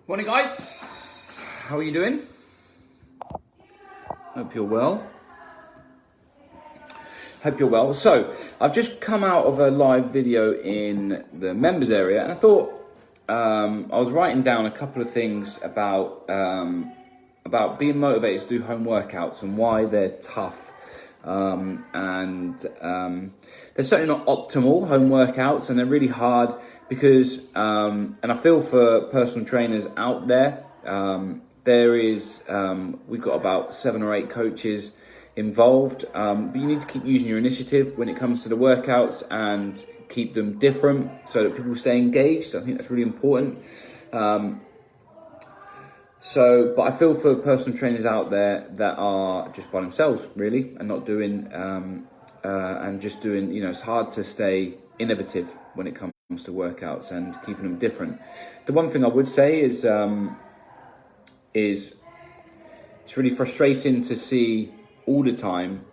Morning guys, how are you doing? Hope you're well. So, I've just come out of a live video in the members area and I thought I was writing down a couple of things about being motivated to do home workouts and why they're tough. They're certainly not optimal home workouts, and they're really hard because, and I feel for personal trainers out there. We've got about 7 or 8 coaches involved, but you need to keep using your initiative when it comes to the workouts and keep them different so that people stay engaged. I think that's really important. But I feel for personal trainers out there that are just by themselves, really, and not doing, and just doing, it's hard to stay innovative when it comes to workouts and keeping them different. The one thing I would say is it's really frustrating to see all the time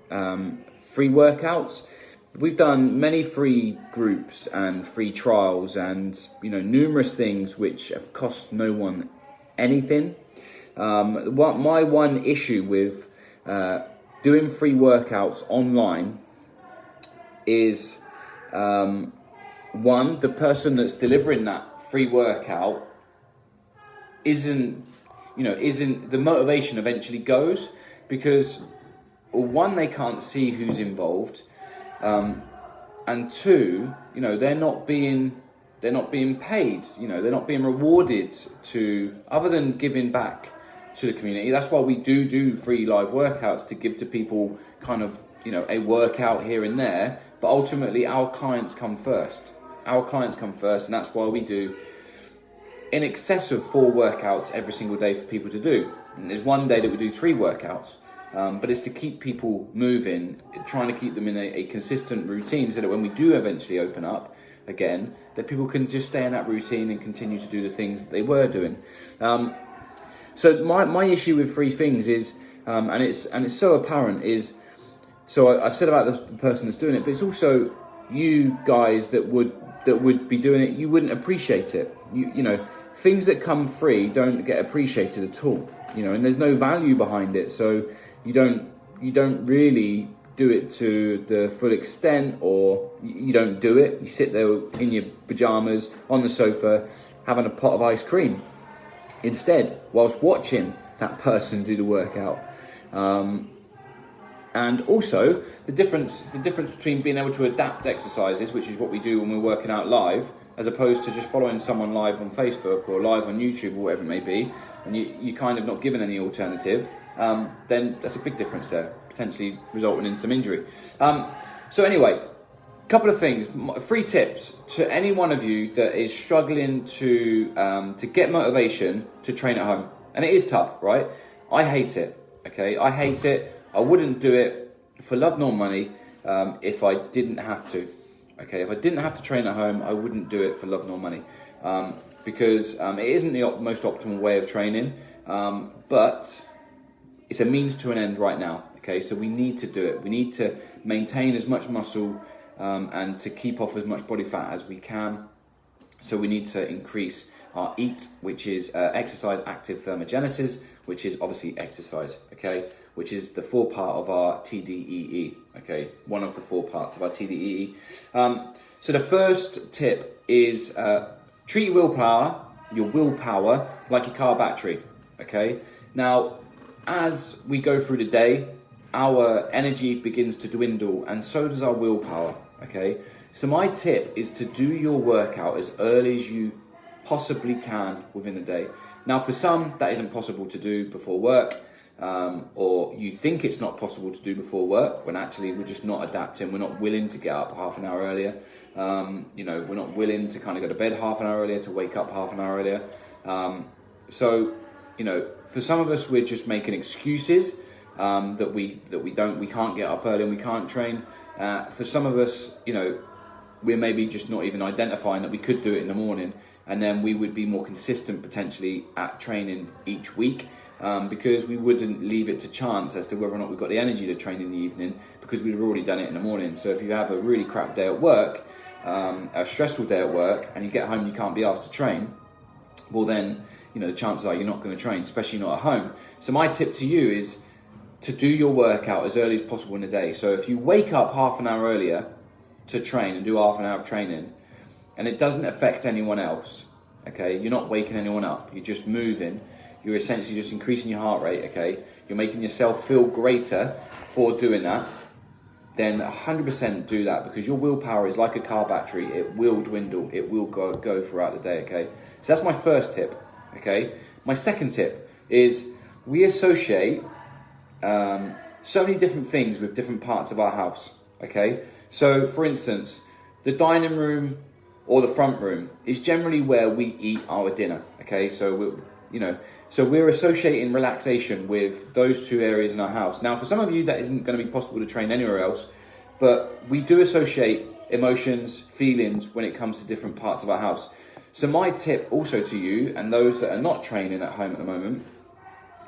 free workouts. We've done many free groups and free trials and, numerous things which have cost no one anything. My one issue with doing free workouts online is one, the person that's delivering that free workout isn't the motivation eventually goes because one, they can't see who's involved, and two, they're not being paid, they're not being rewarded to, other than giving back to the community. That's why we do free live workouts, to give to people kind of, a workout here and there, but ultimately our clients come first. And that's why we do in excess of 4 workouts every single day for people to do. And there's one day that we do 3 workouts, but it's to keep people moving, trying to keep them in a consistent routine so that when we do eventually open up again, that people can just stay in that routine and continue to do the things that they were doing. So my issue with free things is, and it's so apparent, is, so I've said about the person that's doing it, but it's also you guys that would be doing it. You wouldn't appreciate it. Things that come free don't get appreciated at all. And there's no value behind it, so you don't really do it to the full extent, or you don't do it. You sit there in your pajamas on the sofa having a pot of ice cream instead, whilst watching that person do the workout. And also the difference between being able to adapt exercises, which is what we do when we're working out live, as opposed to just following someone live on Facebook or live on YouTube or whatever it may be, and you kind of not given any alternative, then that's a big difference there, potentially resulting in some injury. So anyway, couple of things, free tips to any one of you that is struggling to get motivation to train at home. And it is tough, right? I hate it, okay? I hate it. I wouldn't do it for love nor money if I didn't have to, okay? If I didn't have to train at home, I wouldn't do it for love nor money, because it isn't the most optimal way of training, but it's a means to an end right now, okay? So we need to do it. We need to maintain as much muscle and to keep off as much body fat as we can. So we need to increase our EAT, which is exercise active thermogenesis, which is obviously exercise, okay? Which is the 4 part of our TDEE, okay? One of the 4 parts of our TDEE. So the first tip is treat your willpower like your car battery, okay? Now, as we go through the day, our energy begins to dwindle, and so does our willpower, okay? So my tip is to do your workout as early as you possibly can within the day. Now, for some, that isn't possible to do before work, or you think it's not possible to do before work, when actually we're just not adapting. We're not willing to get up half an hour earlier. We're not willing to kind of go to bed half an hour earlier, to wake up half an hour earlier. For some of us, we're just making excuses that we can't get up early and we can't train. For some of us, we're maybe just not even identifying that we could do it in the morning, and then we would be more consistent potentially at training each week, because we wouldn't leave it to chance as to whether or not we've got the energy to train in the evening, because we've already done it in the morning. So if you have a really crap day at work, a stressful day at work, and you get home, you can't be asked to train, well then, the chances are you're not going to train, especially not at home. So my tip to you is to do your workout as early as possible in the day. So if you wake up half an hour earlier to train and do half an hour of training, and it doesn't affect anyone else, okay, you're not waking anyone up, you're just moving, you're essentially just increasing your heart rate, okay, you're making yourself feel greater for doing that, then 100% do that, because your willpower is like a car battery. It will dwindle, it will go throughout the day, okay? So that's my first tip, okay? My second tip is we associate so many different things with different parts of our house, okay? So for instance, the dining room or the front room is generally where we eat our dinner, okay? So we're associating relaxation with those two areas in our house. Now, for some of you, that isn't going to be possible to train anywhere else, but we do associate emotions, feelings when it comes to different parts of our house. So my tip also to you and those that are not training at home at the moment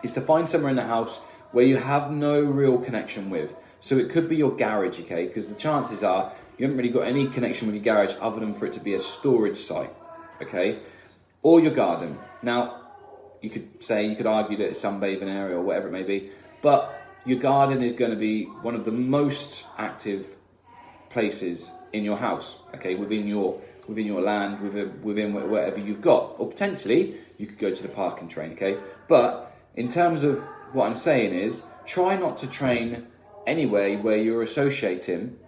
is to find somewhere in the house where you have no real connection with. So it could be your garage, okay? Because the chances are you haven't really got any connection with your garage other than for it to be a storage site, okay? Or your garden. Now, you could argue that it's sunbathing area or whatever it may be, but your garden is going to be one of the most active places in your house, okay, within your land, within whatever you've got, or potentially you could go to the park and train, okay? But in terms of what I'm saying is, try not to train anywhere where you're associating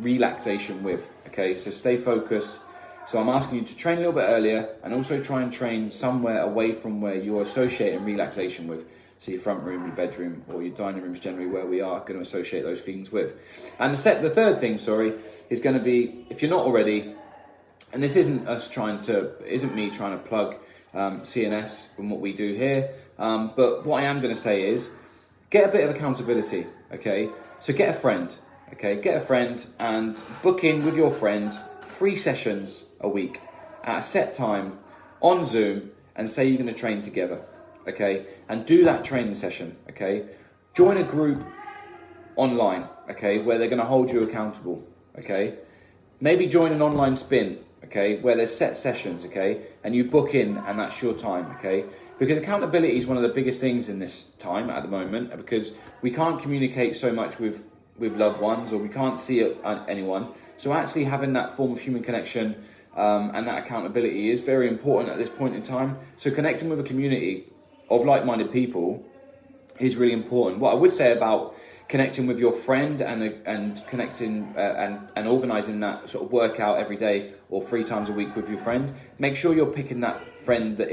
relaxation with, okay? So stay focused. So I'm asking you to train a little bit earlier, and also try and train somewhere away from where you're associating relaxation with. So your front room, your bedroom, or your dining room is generally where we are going to associate those things with. And the third thing, is going to be, if you're not already, and this isn't me trying to plug CNS and what we do here, but what I am going to say is, get a bit of accountability, okay? So get a friend, okay? Get a friend and book in with your friend 3 sessions a week at a set time on Zoom, and say you're going to train together, okay? And do that training session, okay? Join a group online, okay, where they're going to hold you accountable, okay? Maybe join an online spin, okay, where there's set sessions, okay, and you book in and that's your time, okay? Because accountability is one of the biggest things in this time at the moment, because we can't communicate so much with loved ones, or we can't see anyone. So actually having that form of human connection and that accountability is very important at this point in time. So connecting with a community of like-minded people is really important. What I would say about connecting with your friend and connecting and organising that sort of workout every day or 3 times a week with your friend, make sure you're picking that friend that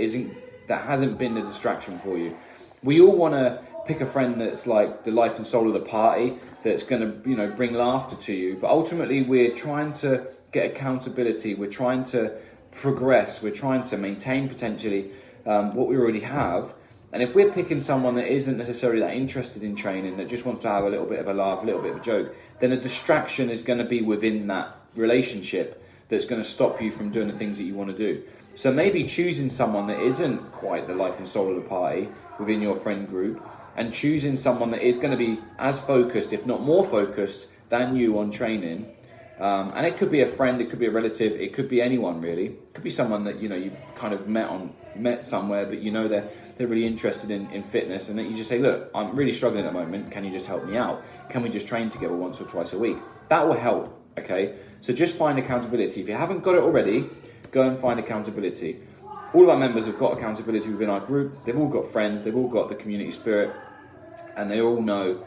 hasn't been the distraction for you. We all want to pick a friend that's like the life and soul of the party, that's going to bring laughter to you, but ultimately we're trying to get accountability, we're trying to progress, we're trying to maintain potentially what we already have. And if we're picking someone that isn't necessarily that interested in training, that just wants to have a little bit of a laugh, a little bit of a joke, then a distraction is going to be within that relationship that's going to stop you from doing the things that you want to do. So maybe choosing someone that isn't quite the life and soul of the party within your friend group, and choosing someone that is going to be as focused, if not more focused, than you on training. And it could be a friend, it could be a relative, it could be anyone really. It could be someone that you've kind of met somewhere, but they're really interested in fitness, and that you just say, look, I'm really struggling at the moment, can you just help me out? Can we just train together once or twice a week? That will help, okay? So just find accountability. If you haven't got it already, go and find accountability. All of our members have got accountability within our group. They've all got friends, they've all got the community spirit, and they all know,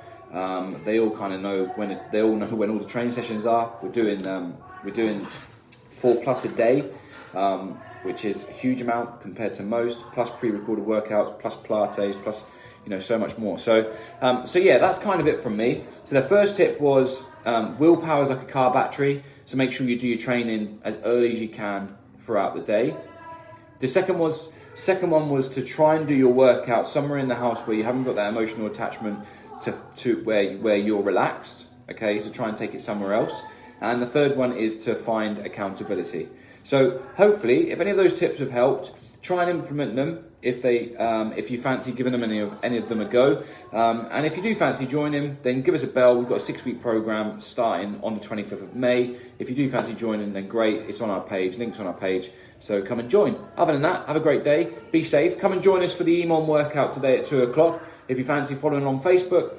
they all know when all the training sessions are. We're doing 4+ a day, which is a huge amount compared to most, plus pre-recorded workouts, plus Pilates, plus so much more. So yeah, that's kind of it from me. So the first tip was willpower is like a car battery, so make sure you do your training as early as you can throughout the day. The second one was to try and do your workout somewhere in the house where you haven't got that emotional attachment to where you're relaxed, okay? So try and take it somewhere else. And the third one is to find accountability. So hopefully, if any of those tips have helped, Try and implement them if you fancy giving them any of them a go. And if you do fancy joining, then give us a bell. We've got a 6-week program starting on the 25th of May. If you do fancy joining, then great. It's on our page, links on our page. So come and join. Other than that, have a great day. Be safe. Come and join us for the EMON workout today at 2 o'clock. If you fancy following on Facebook,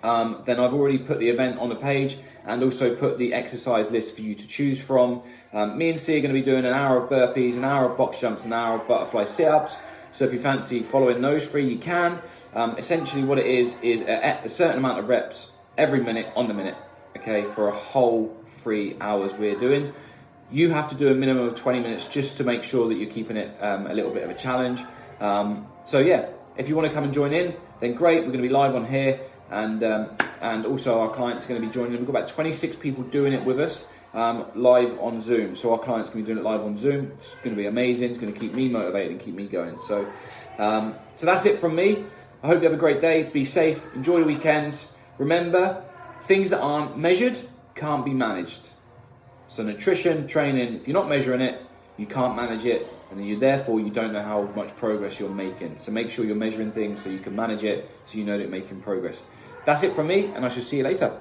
then I've already put the event on the page and also put the exercise list for you to choose from. Me and C are going to be doing an hour of burpees, an hour of box jumps, an hour of butterfly sit-ups. So if you fancy following those 3, you can. Essentially what it is a certain amount of reps every minute on the minute, okay, for a whole 3 hours we're doing. You have to do a minimum of 20 minutes just to make sure that you're keeping it a little bit of a challenge. So yeah, if you want to come and join in, then great. We're going to be live on here. And also our clients are going to be joining. We've got about 26 people doing it with us live on Zoom. So our clients are going to be doing it live on Zoom. It's going to be amazing. It's going to keep me motivated and keep me going. So that's it from me. I hope you have a great day. Be safe. Enjoy the weekend. Remember, things that aren't measured can't be managed. So nutrition, training, if you're not measuring it, you can't manage it. And therefore, you don't know how much progress you're making. So make sure you're measuring things so you can manage it, so you know that you're making progress. That's it from me, and I shall see you later.